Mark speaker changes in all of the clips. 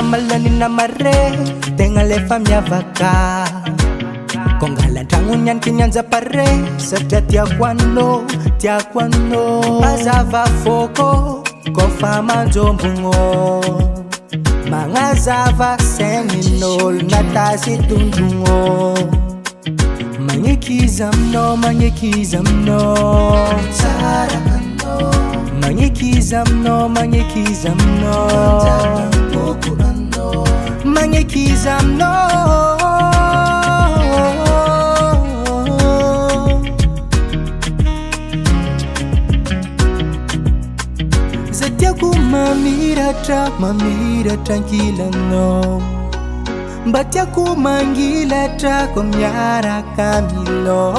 Speaker 1: malani na mare tenga le famia vaka kongala tangunyan kinyanza pare sata tia kwano azava foko kofa manjombungo mangazava seminol natasi tunjungo manyikiza mno manyikiza mno manyikiza mno manyikiza mno manyikiza mno zatia kumamira tranquila no Batia kumangila tra komyara kamilo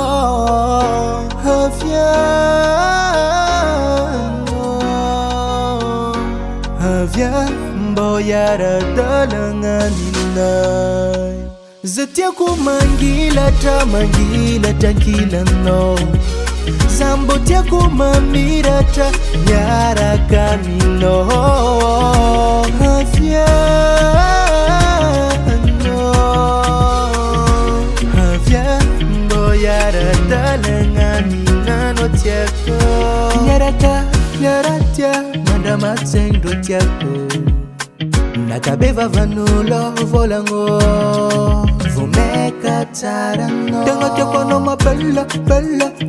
Speaker 1: Havia mboyara dalanganilai Zatia kumangila tranquila no Zambo tia kumamira tra nyara kamilo Havia Nyarata mandama tsendo tiako nakabeva vanulo volango vumeka tarango tengo tiako no mabella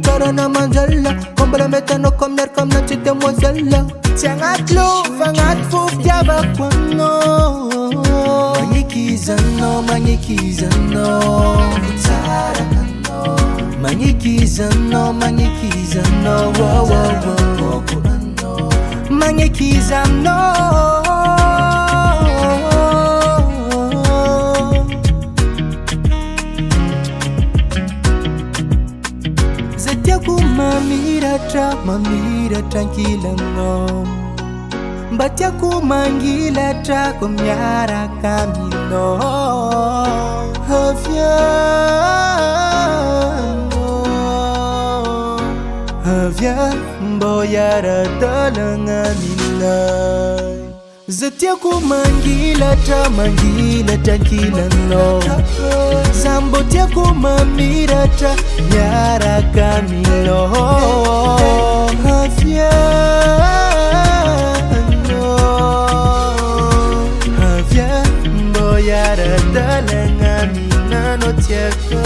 Speaker 1: tarana manjalla kombala metano komner komna chite mozella tiangatlo fangat fuf tiaba kwano manyikiza no tarango manyikiza no wow manyikiza no zatia kumamira tranquila no batia kumangila tra komyara kamino Havia mboyara dalanganilai Zatia kumangila tranquila no Zambo tia kumamira tra nyara kamilo Havia mboyara dalanganilai no tiako